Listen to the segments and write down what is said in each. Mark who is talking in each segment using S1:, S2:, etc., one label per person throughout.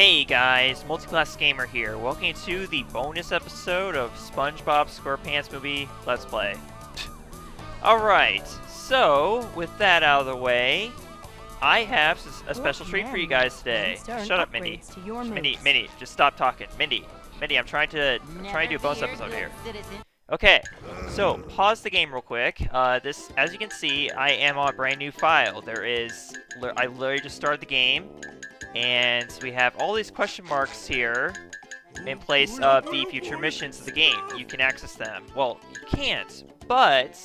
S1: Hey guys, Multiclass Gamer here. Welcome to the bonus episode of SpongeBob SquarePants movie Let's Play. Alright, so with that out of the way, I have a special treat for you guys today. Shut up, Mindy. Mindy, just stop talking. Mindy, I'm trying to do a bonus episode here. Okay, so pause the game real quick. As you can see, I am on a brand new file. I literally just started the game. And we have all these question marks here in place of the future missions of the game. You can access them. Well, you can't, but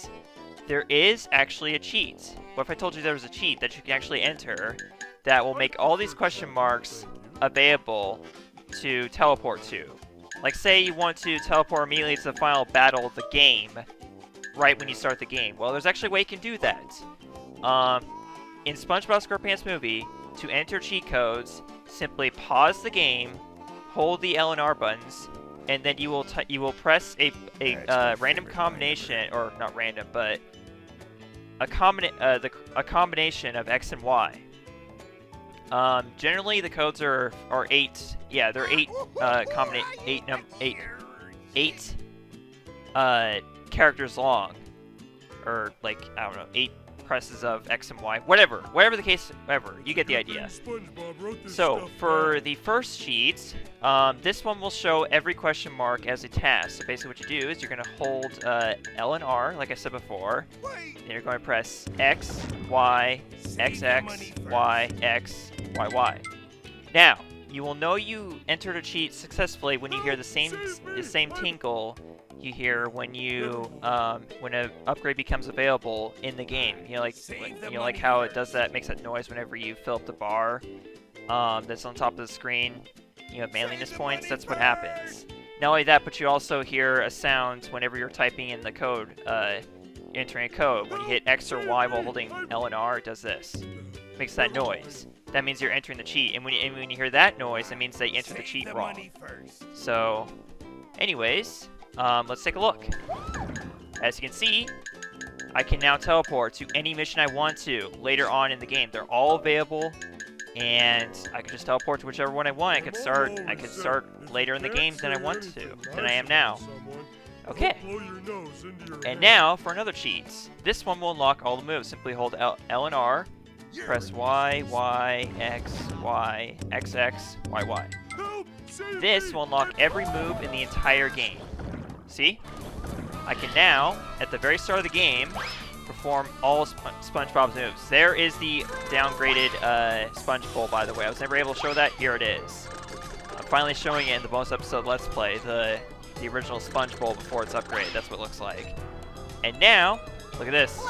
S1: there is actually a cheat. What if I told you there was a cheat that you can actually enter that will make all these question marks available to teleport to? Like, say you want to teleport immediately to the final battle of the game right when you start the game. Well, there's actually a way you can do that. In SpongeBob SquarePants movie, to enter cheat codes, simply pause the game, hold the L and R buttons, and then you will press a random combination, or not random, but a combination of X and Y. Generally, the codes are 8. Yeah, they're 8 characters long, or like I don't know, 8 presses of X and Y, whatever the case, you get the idea. So for the first cheat, this one will show every question mark as a task. So basically what you do is you're going to hold L and R, like I said before, and you're going to press X, Y, X, X, Y, X, Y, Y. Now, you will know you entered a cheat successfully when you hear the same tinkle you hear when when an upgrade becomes available in the game. Like how it does that, makes that noise whenever you fill up the bar that's on top of the screen. You have manliness points. That's what happens. Not only that, but you also hear a sound whenever you're typing in the code, entering a code. When you hit X or Y while holding L and R, it does this. It makes that noise. That means you're entering the cheat. And when you hear that noise, that means that you entered the cheat wrong. So, anyways. Let's take a look. As you can see, I can now teleport to any mission I want to later on in the game. They're all available, and I can just teleport to whichever one I want. I could start later in the game than I am now. Okay. And now for another cheat. This one will unlock all the moves. Simply hold L and R, press Y, Y, X, Y, X, X, Y, Y. This will unlock every move in the entire game. See? I can now, at the very start of the game, perform all SpongeBob's moves. There is the downgraded Sponge Bowl, by the way. I was never able to show that. Here it is. I'm finally showing it in the bonus episode Let's Play, the original Sponge Bowl before it's upgraded. That's what it looks like. And now, look at this.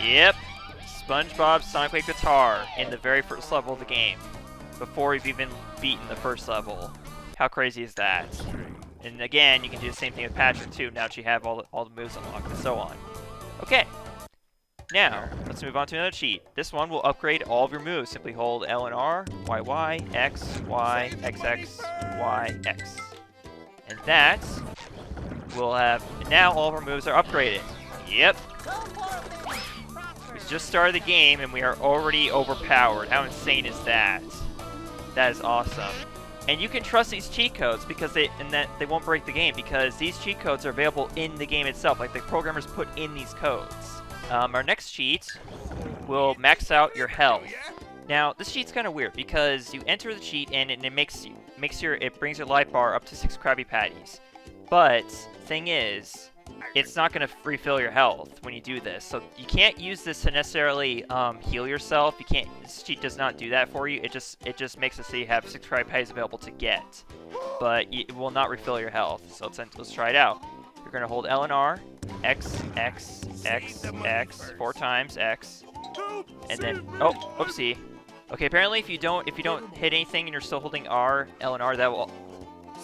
S1: Yep. SpongeBob's Sonic Wave guitar in the very first level of the game, before we've even beaten the first level. How crazy is that? And again, you can do the same thing with Patrick too, now that you have all the moves unlocked and so on. Okay, now let's move on to another cheat. This one will upgrade all of your moves. Simply hold L and R, Y, Y, X, Y, X, X, Y, X. And that will have, now all of our moves are upgraded. Yep. We just started the game and we are already overpowered. How insane is that? That is awesome. And you can trust these cheat codes because they won't break the game, because these cheat codes are available in the game itself. Like, the programmers put in these codes. Our next cheat will max out your health. Now, this cheat's kind of weird because you enter the cheat and it brings your life bar up to 6 Krabby Patties. But thing is, it's not going to refill your health when you do this. So you can't use this to necessarily heal yourself. This cheat does not do that for you. It just makes it so you have 6 Krabby Patties available to get. But it will not refill your health. So let's try it out. You're going to hold L and R, X, X, X, X, 4 times X. And then, oh, oopsie. Okay, apparently if you don't hit anything and you're still holding R, L and R, that will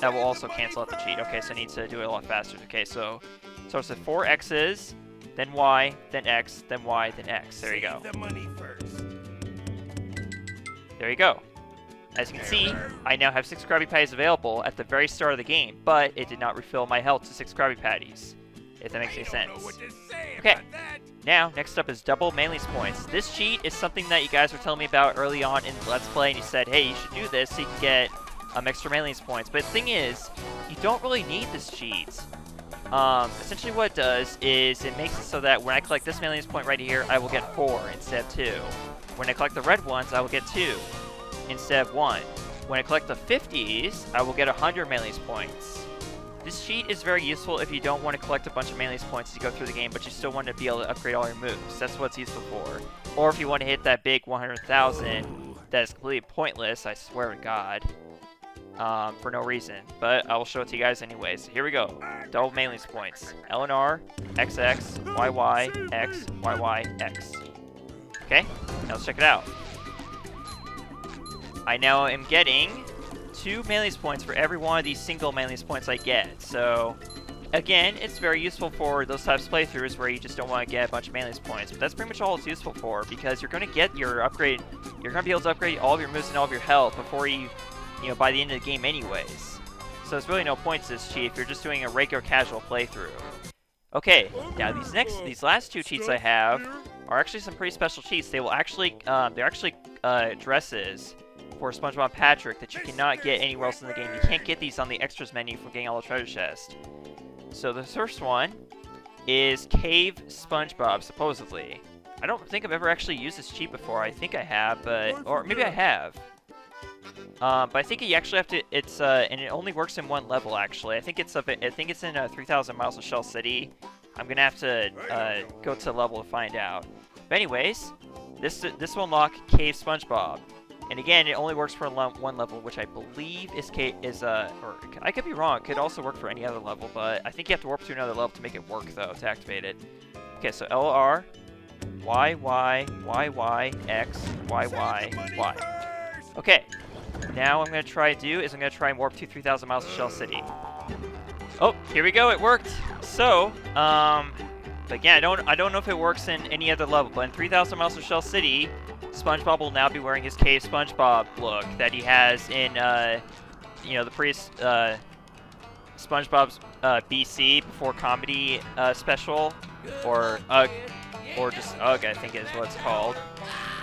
S1: also cancel out the cheat. Okay, so I need to do it a lot faster. Okay, so it's 4 X's, then Y, then X, then Y, then X. There you go. There you go. As you can see, I now have 6 Krabby Patties available at the very start of the game, but it did not refill my health to 6 Krabby Patties. if that makes any sense. Okay, now, next up is double Manliness points. This cheat is something that you guys were telling me about early on in the Let's Play, and you said, hey, you should do this so you can get extra Manliness points. But the thing is, you don't really need this cheat. Essentially what it does is it makes it so that when I collect this Manliness point right here, I will get 4 instead of 2. When I collect the red ones, I will get 2 instead of 1. When I collect the 50s, I will get 100 Manliness points. This cheat is very useful if you don't want to collect a bunch of Manliness points as you go through the game, but you still want to be able to upgrade all your moves. That's what it's useful for. Or if you want to hit that big 100,000, that is completely pointless, I swear to God, for no reason. But I will show it to you guys anyways. Here we go. Double Manliness points. L+R, XX, YY, X, YY, X. Okay, now let's check it out. I now am getting 2 Manliness points for every one of these single Manliness points I get. So, again, it's very useful for those types of playthroughs where you just don't want to get a bunch of Manliness points. But that's pretty much all it's useful for, because you're going to get your upgrade, you're going to be able to upgrade all of your moves and all of your health before you know, by the end of the game anyways. So there's really no point to this cheat if you're just doing a regular casual playthrough. Okay, now these last 2 cheats I have are actually some pretty special cheats. They will actually, they're actually dresses for SpongeBob and Patrick that you cannot get anywhere else in the game. You can't get these on the extras menu from getting all the treasure chests. So the first one is Cave SpongeBob, supposedly. I don't think I've ever actually used this cheat before. I think I have, but, or maybe I have. But I think you actually have to, it's, and it only works in 1 level, actually. I think it's in 3,000 Miles of Shell City. I'm gonna have to, go to the level to find out. But anyways, this will unlock Cave SpongeBob. And again, it only works for 1 level, which I believe or I could be wrong. It could also work for any other level, but I think you have to warp to another level to make it work, though, to activate it. Okay, so L+R, Y, Y, Y, Y, X, Y, Y, Y. Okay, now what I'm going to try to do is I'm going to try and warp to 3,000 Miles of Shell City. Oh, here we go, it worked! So, again, I don't know if it works in any other level, but in 3,000 Miles of Shell City, SpongeBob will now be wearing his Cave SpongeBob look that he has in, you know, the previous, SpongeBob's, BC, Before Comedy, special, or just UGG, I think is what it's called.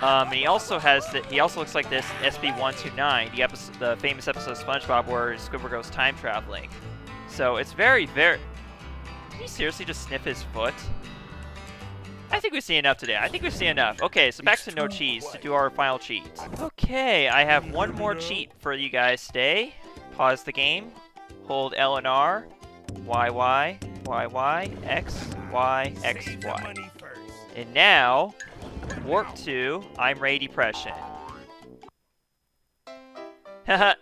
S1: And he also looks like this in SB129, the famous episode of SpongeBob where Squidward goes time traveling. So it's very, very... Did he seriously just sniff his foot? I think we've seen enough today. I think we've seen enough. Okay, so back to no cheese to do our final cheat. Okay, I have one more cheat for you guys today. Pause the game. Hold L+R, YY, YY, X, Y, X, Y. And now, warp to I'm Ready Depression. Haha,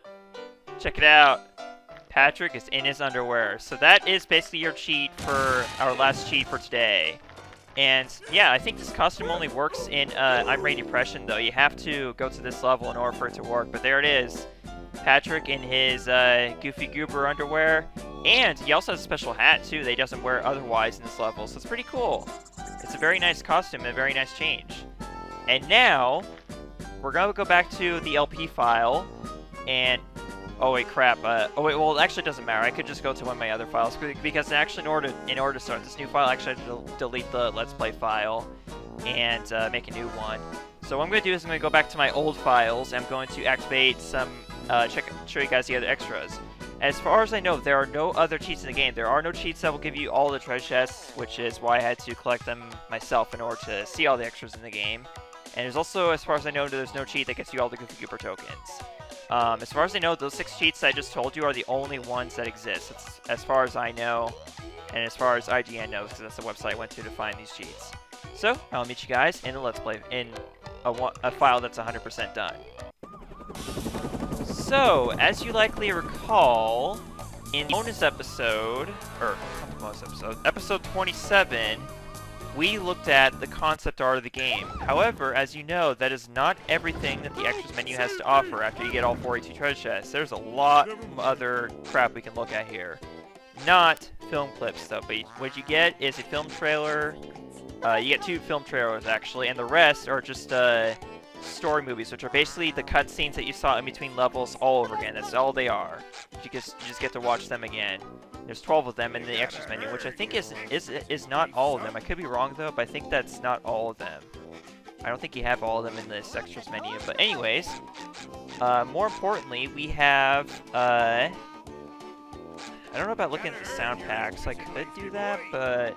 S1: check it out. Patrick is in his underwear. So that is basically your cheat for our last cheat for today. And yeah, I think this costume only works in I'm Ready Depression, though. You have to go to this level in order for it to work. But there it is. Patrick in his Goofy Goober underwear. And he also has a special hat, too, that he doesn't wear otherwise in this level. So it's pretty cool. It's a very nice costume and a very nice change. And now, we're going to go back to the LP file. And... oh wait, crap. Oh wait, well, it actually doesn't matter. I could just go to one of my other files, because actually in order to start this new file, I actually have to delete the Let's Play file and make a new one. So what I'm going to do is I'm going to go back to my old files, and I'm going to activate some, show you guys the other extras. As far as I know, there are no other cheats in the game. There are no cheats that will give you all the treasure chests, which is why I had to collect them myself in order to see all the extras in the game. And there's also, as far as I know, there's no cheat that gets you all the Goofy Goober tokens. As far as I know, those 6 cheats I just told you are the only ones that exist. It's, as far as I know, and as far as IGN knows, because that's the website I went to find these cheats. So, I'll meet you guys in a Let's Play, in a file that's 100% done. So, as you likely recall, in the bonus episode, or, not the bonus episode, episode 27, we looked at the concept art of the game. However, as you know, that is not everything that the extras menu has to offer after you get all 42 treasure chests. There's a lot of other crap we can look at here. Not film clips, though, but what you get is a film trailer. You get 2 film trailers, actually, and the rest are just story movies, which are basically the cutscenes that you saw in between levels all over again. That's all they are. You just get to watch them again. There's 12 of them in the extras menu, which I think is not all of them. I could be wrong though, but I think that's not all of them. I don't think you have all of them in this extras menu. But anyways, more importantly, we have I don't know about looking at the sound packs. I could do that, but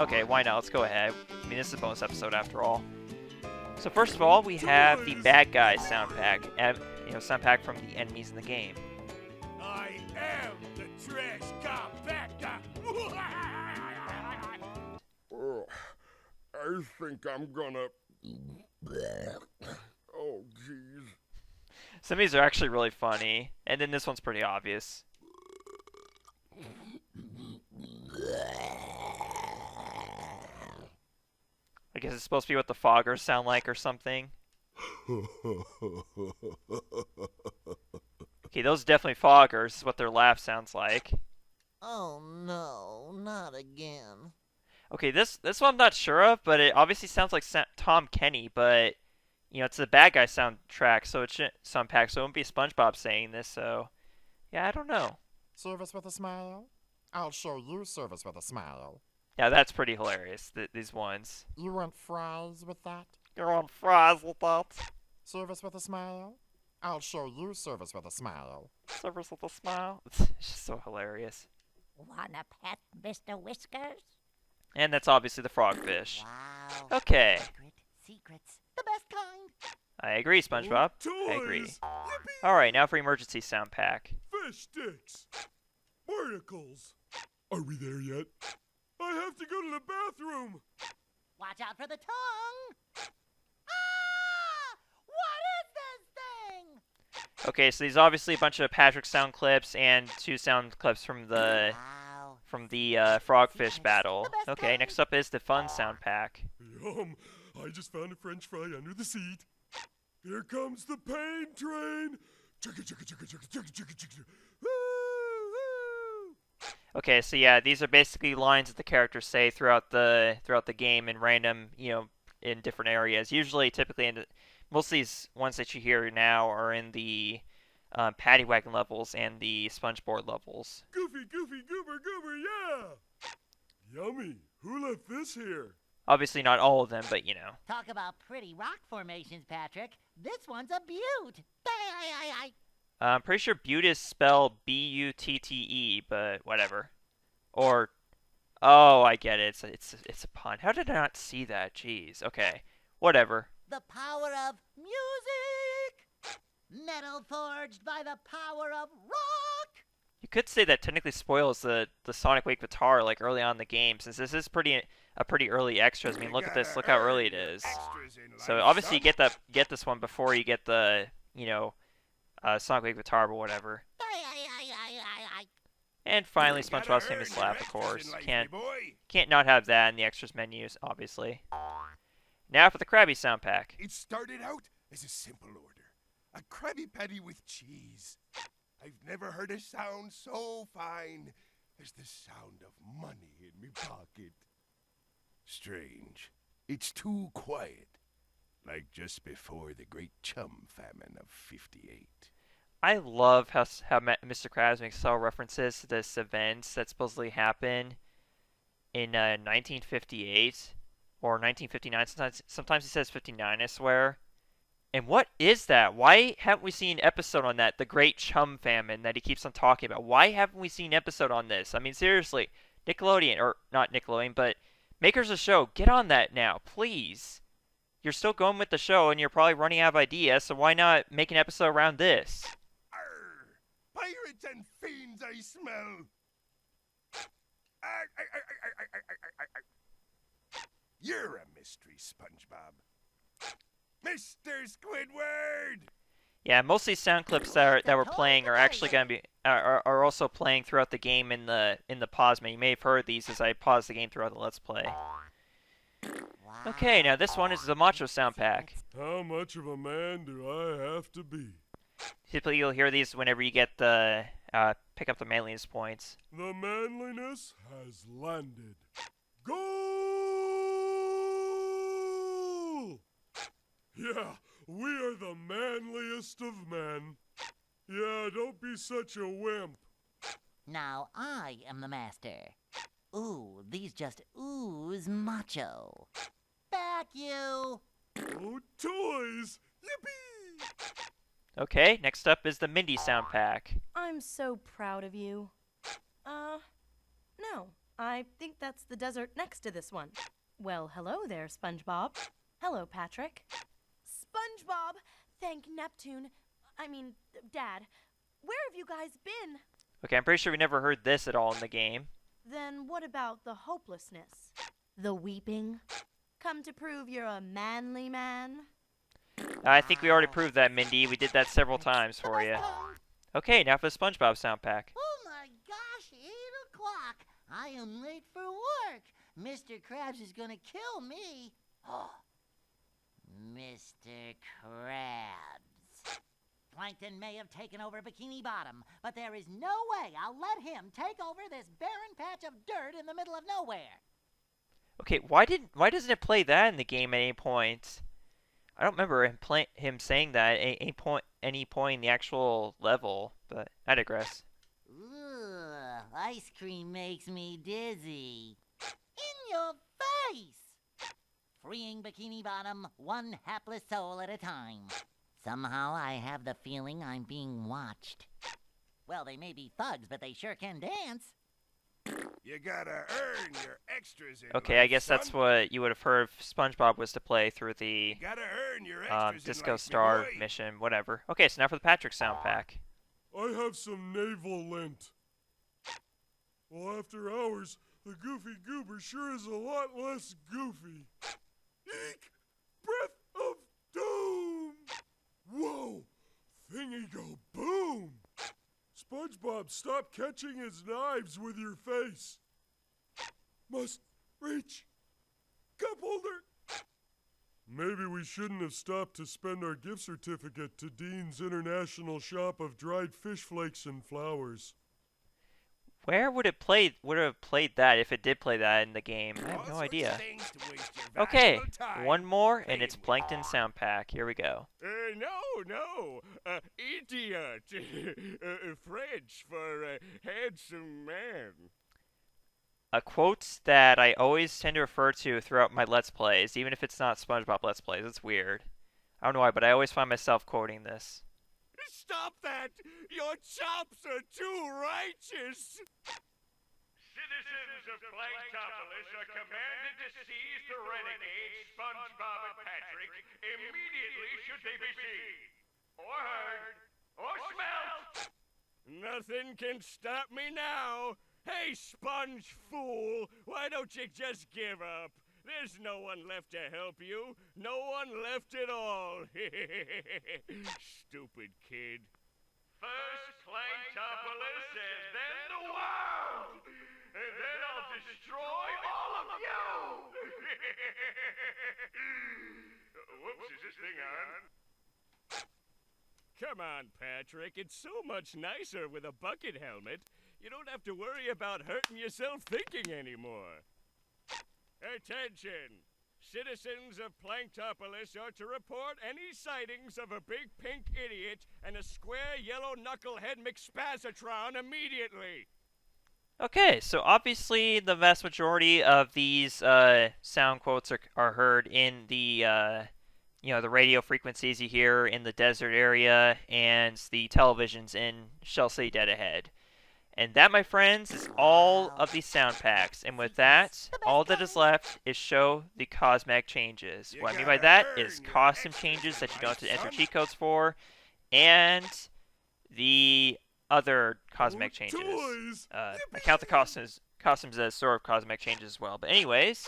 S1: okay, why not? Let's go ahead. I mean, this is a bonus episode after all. So first of all, we have the bad guy sound pack. You know, sound pack from the enemies in the game.
S2: I am the trash compactor.
S3: I think I'm gonna. Oh, jeez.
S1: Some of these are actually really funny, and then this one's pretty obvious. I guess it's supposed to be what the foggers sound like or something. Okay, those are definitely foggers. This is what their laugh sounds like.
S4: Oh no, not again.
S1: Okay, this one I'm not sure of, but it obviously sounds like Tom Kenny, but you know, it's a bad guy soundtrack, so it shouldn't sound packed, so it won't be SpongeBob saying this, so yeah, I don't know.
S5: Service with a smile? I'll show you service with a smile.
S1: Yeah, that's pretty hilarious, these ones.
S5: You want fries with that?
S1: You want fries with that?
S5: Service with a smile? I'll show you service with a smile.
S1: Service with a smile? It's just so hilarious.
S6: Wanna pet Mr. Whiskers?
S1: And that's obviously the frogfish.
S6: Wow.
S1: Okay.
S6: Secrets. The best kind.
S1: I agree, SpongeBob. I agree.
S2: Toys.
S1: Alright, now for emergency sound pack.
S2: Fish sticks. Barnacles. Are we there yet? I have to go to the bathroom.
S6: Watch out for the tongue. Ah! What is this thing?
S1: Okay, so these are obviously a bunch of Patrick sound clips and 2 sound clips from the
S6: Wow.
S1: frogfish battle. Okay, next up is the fun sound pack.
S2: Yum. I just found a french fry under the seat. Here comes the pain train. Chicka, chicka, chicka, chicka, chicka, chicka, chicka. Woo, woo.
S1: Okay, so yeah, these are basically lines that the characters say throughout the game in random, you know, in different areas. Usually, typically, most of these ones that you hear now are in the Paddy Wagon levels and the SpongeBob levels.
S2: Goofy, goofy, goober, goober, yeah. Yummy. Who left this here?
S1: Obviously, not all of them, but you know.
S6: Talk about pretty rock formations, Patrick. This one's a beaut.
S1: I'm pretty sure Butte is spelled B-U-T-T-E, but whatever. Or, oh, I get it. It's a pun. How did I not see that? Jeez. Okay, whatever.
S6: The power of music. Metal forged by the power of rock.
S1: You could say that technically spoils the Sonic Wake guitar like early on in the game, since this is a pretty early extras. I mean, look at this. Look how early it is. So obviously you get this one before you get the Sonic Wake guitar or whatever. And finally, SpongeBob's famous laugh, of course. Can't not have that in the extras menus, obviously. Now for the Krabby sound pack.
S3: It started out as a simple order. A Krabby Patty with cheese. I've never heard a sound so fine as the sound of money in me pocket. Strange. It's too quiet. Like just before the Great Chum Famine of '58.
S1: I love how Mr. Krabs makes subtle references to this event that supposedly happened in 1958 or 1959. Sometimes he says 59, I swear. And what is that? Why haven't we seen an episode on that? The Great Chum Famine that he keeps on talking about. Why haven't we seen an episode on this? I mean, seriously, Nickelodeon, or not Nickelodeon, but makers of the show, get on that now, please. You're still going with the show, and you're probably running out of ideas, so why not make an episode around this?
S3: Arr! Pirates and fiends I smell! You're a mystery, SpongeBob. Mr. Squidward!
S1: Yeah, most of these sound clips that we're playing are actually going to be are also playing throughout the game in the pause menu. You may have heard these as I pause the game throughout the Let's Play. Okay, now this one is the Macho sound pack.
S2: How much of a man do I have to be?
S1: Typically, you'll hear these whenever you get the pick up the manliness points.
S2: The manliness has landed. Goal! Yeah, we are the manliest of men. Yeah, don't be such a wimp.
S6: Now I am the master. Ooh, these just ooze macho. Back you!
S2: Oh, toys! Yippee!
S1: Okay, next up is the Mindy sound pack.
S7: I'm so proud of you. No. I think that's the desert next to this one. Well, hello there, SpongeBob. Hello, Patrick. SpongeBob! Thank Neptune. Dad. Where have you guys been?
S1: Okay, I'm pretty sure we never heard this at all in the game.
S7: Then what about the hopelessness? The weeping? Come to prove you're a manly man?
S1: I think we already proved that, Mindy. We did that several times for you. Okay, now for the SpongeBob sound pack.
S6: Oh my gosh, 8 o'clock. I am late for work. Mr. Krabs is gonna kill me. Oh, Mr. Krabs. Plankton may have taken over Bikini Bottom, but there is no way I'll let him take over this barren patch of dirt in the middle of nowhere.
S1: Okay, why doesn't it play that in the game at any point? I don't remember him saying that at any point in the actual level, but I digress.
S6: Ugh, ice cream makes me dizzy. In your face! Freeing Bikini Bottom, one hapless soul at a time. Somehow I have the feeling I'm being watched. Well, they may be thugs, but they sure can dance.
S3: You gotta earn your extras in
S1: Okay,
S3: life,
S1: I guess that's
S3: son.
S1: what you would have heard if SpongeBob was to play through the
S3: You gotta earn your extras in
S1: Disco
S3: life,
S1: Star
S3: me boy.
S1: mission, whatever. Okay, so now for the Patrick sound pack.
S2: I have some naval lint. Well, after hours, the Goofy Goober sure is a lot less goofy. Eek! Breath of doom! Whoa! Thingy go boom! SpongeBob, stop catching his knives with your face. Must reach. Cup holder. Maybe we shouldn't have stopped to spend our gift certificate to Dean's International Shop of Dried Fish Flakes and Flowers.
S1: Where would it have played that if it did play that in the game? I have
S3: All
S1: no
S3: sorts of
S1: idea.
S3: things to waste your
S1: Okay,
S3: valuable time
S1: one more, and
S3: playing
S1: it's
S3: with.
S1: Plankton sound pack. Here we go.
S8: No, idiot. French for handsome man.
S1: A quote that I always tend to refer to throughout my Let's Plays, even if it's not SpongeBob Let's Plays. It's weird. I don't know why, but I always find myself quoting this.
S8: Stop that! Your chops are too righteous! Citizens of Planktopolis are commanded to seize the renegades, SpongeBob and Patrick, immediately should they be seen, or heard, or smelt! Nothing can stop me now! Hey, Sponge Fool, why don't you just give up? There's no one left to help you. No one left at all. Stupid kid. First Planktopolis and then the world! And then I'll destroy all of you! Whoops, is this thing on? Come on, Patrick. It's so much nicer with a bucket helmet. You don't have to worry about hurting yourself thinking anymore. Attention! Citizens of Planktopolis are to report any sightings of a big pink idiot and a square yellow knucklehead McSpazatron immediately.
S1: Okay, so obviously the vast majority of these sound quotes are heard in the the radio frequencies you hear in the desert area and the televisions in Shell City Dead Ahead. And that, my friends, is all of these sound packs. And with that, all that is left is show the cosmetic changes. What I mean by that is costume changes that you don't have to enter cheat codes for, and the other cosmetic changes. I count the costumes as sort of cosmetic changes as well. But anyways,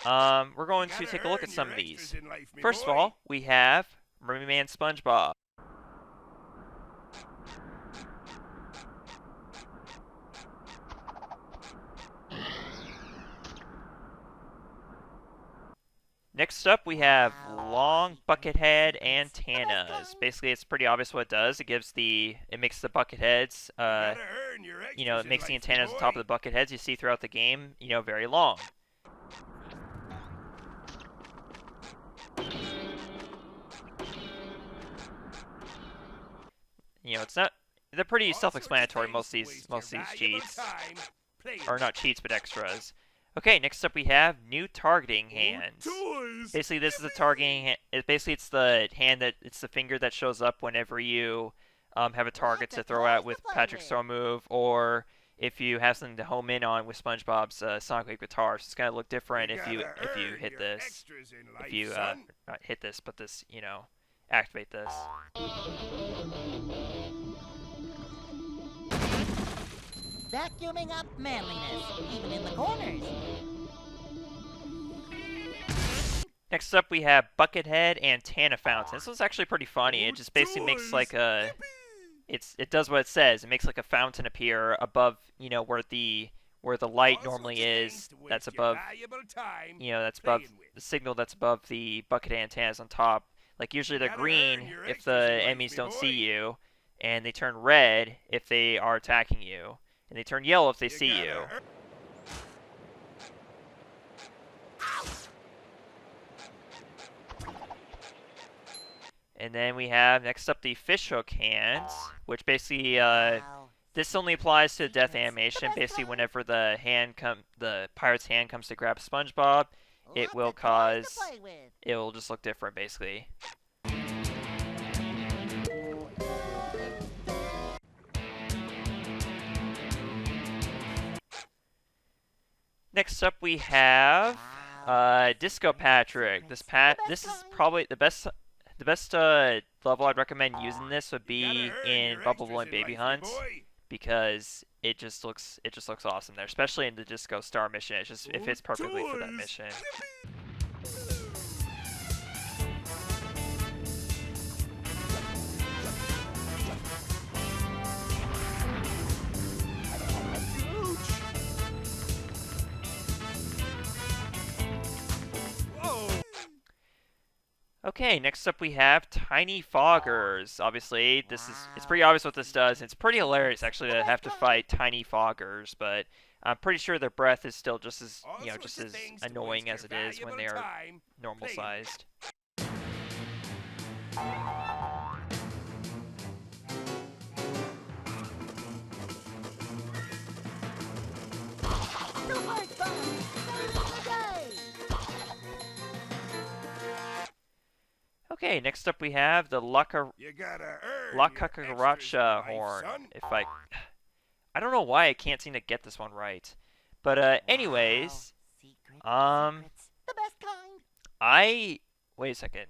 S1: we're going to take a look at some of these. First of all, we have Mermaid Man SpongeBob. Next up, we have long bucket head antennas. Basically, it's pretty obvious what it does. It makes the bucket heads, it makes the antennas on top of the bucket heads you see throughout the game, very long. It's not they're pretty self-explanatory. Most of these cheats, or not cheats, but extras. Okay, next up we have new targeting hands. Basically, this is the targeting hand. It's the hand it's the finger that shows up whenever you have a target to throw at with Patrick's throw move, or if you have something to home in on with SpongeBob's Sonic Wave guitar. So it's gonna look different if you hit this. If you not hit this, but this, you know, activate this.
S6: Vacuuming up manliness, even in the corners.
S1: Next up, we have Buckethead Antenna Fountain. This one's actually pretty funny. It just basically makes like a, it does what it says. It makes like a fountain appear above, you know, where the light normally is. That's above, you know, that's above the signal that's above the bucket antennas on top. Like usually they're green if the enemies don't see you, and they turn red if they are attacking you. And they turn yellow if they see you. And then we have next up the fishhook hands, which basically this only applies to the death animation. Basically, whenever the pirate's hand comes to grab SpongeBob, it will just look different basically. Next up, we have Disco Patrick. This is probably the best level I'd recommend using. This would be in Bubble Boy Baby Hunt, because it just looks awesome there, especially in the Disco Star mission. It fits perfectly for that mission. Okay, next up we have Tiny Foggers. Obviously, it's pretty obvious what this does. It's pretty hilarious actually to have to fight Tiny Foggers, but I'm pretty sure their breath is still just as, you know, just as annoying as it is when they are normal sized. Okay, next up we have the L+R horn. I don't know why I can't seem to get this one right, but anyways,
S6: the best kind.
S1: wait a second.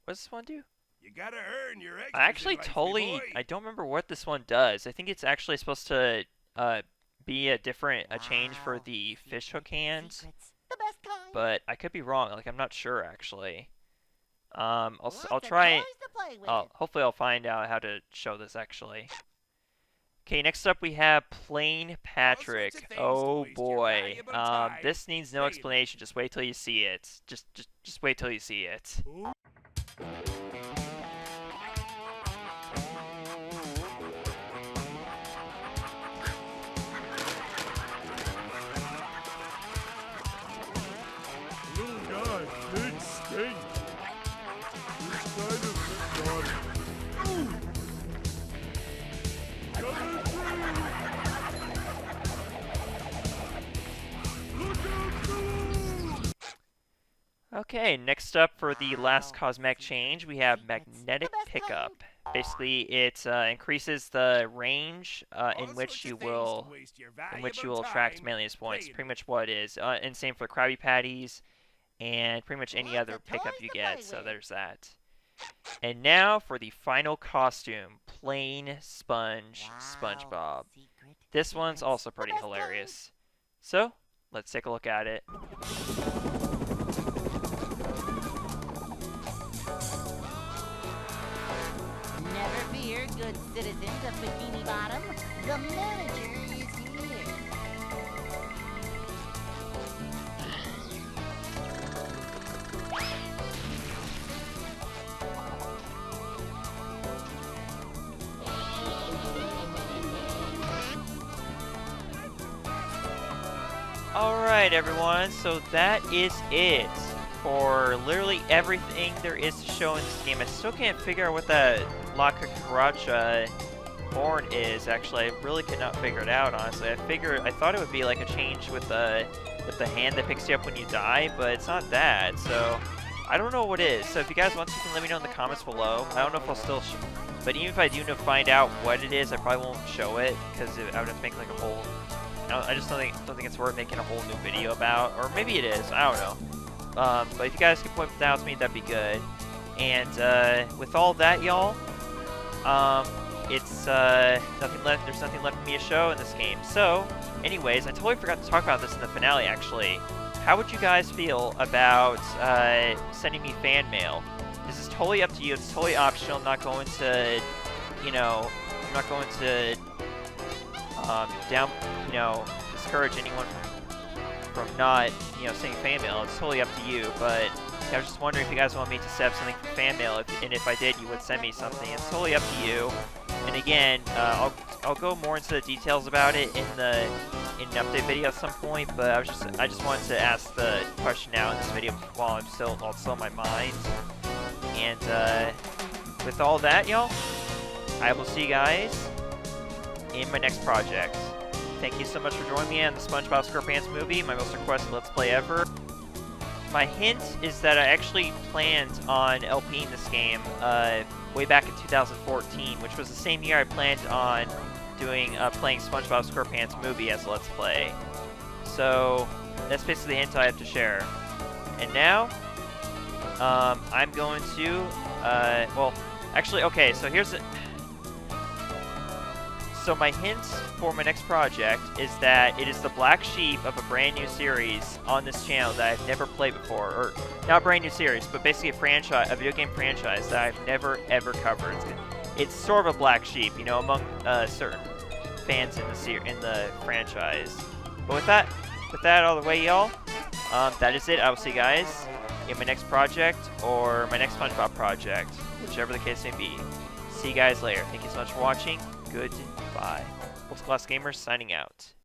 S1: What does this one do?
S3: You gotta earn your extras.
S1: I don't remember what this one does. I think it's actually supposed to be a change for the fishhook hands,
S6: The best kind.
S1: but I could be wrong. Like, I'm not sure actually. I'll try. Hopefully I'll find out how to show this actually. Okay, next up we have Plain Patrick. Oh boy. This needs no explanation. Just wait till you see it. Just wait till you see it.
S2: Little guy, big stink. Which side of the body? Ooh! Coming through! Look out below!
S1: Okay, next up for the last cosmetic change, we have Magnetic Pickup. Basically, it increases the range in which you will attract manliness points. Pretty much what it is. And same for Krabby Patties and pretty much any other pickup you get. So there's that. And now for the final costume, Plain SpongeBob. This one's also pretty hilarious. So let's take a look at it.
S6: Never fear, good citizens of Bikini Bottom. The manager is here.
S1: Alright everyone, so that is it for literally everything there is to show in this game. I still can't figure out what that L+R X horn is, actually. I really could not figure it out, honestly. I thought it would be like a change with the hand that picks you up when you die, but it's not that. So I don't know what it is. So if you guys want to, you can let me know in the comments below. I don't know if I'll still, but even if I do find out what it is, I probably won't show it because I would have to make like a whole. I just don't think it's worth making a whole new video about, or maybe it is. I don't know. But if you guys can point that out to me, that'd be good. And with all that, y'all, it's nothing left. There's nothing left for me to show in this game. So, anyways, I totally forgot to talk about this in the finale. Actually, how would you guys feel about sending me fan mail? This is totally up to you. It's totally optional. I'm not going to, I'm not going to discourage anyone from not, sending fan mail. It's totally up to you. But I was just wondering if you guys want me to set up something for fan mail, and if I did, you would send me something. It's totally up to you. And again, I'll go more into the details about it in an update video at some point. But I just wanted to ask the question now in this video while it's still in my mind. And with all that, y'all, I will see you guys in my next project. Thank you so much for joining me on the SpongeBob SquarePants movie, my most requested Let's Play ever. My hint is that I actually planned on LPing this game way back in 2014, which was the same year I planned on playing SpongeBob SquarePants movie as a Let's Play. So that's basically the hint I have to share. And now, I'm going to, well, actually, okay, so here's it. So my hint for my next project is that it is the black sheep of a brand new series on this channel that I've never played before, or not a brand new series, but basically a video game franchise that I've never ever covered. It's sort of a black sheep, among certain fans in the franchise. But with that out of the way, y'all, that is it. I will see you guys in my next project or my next SpongeBob project, whichever the case may be. See you guys later. Thank you so much for watching. Goodbye. World's Class Gamers signing out.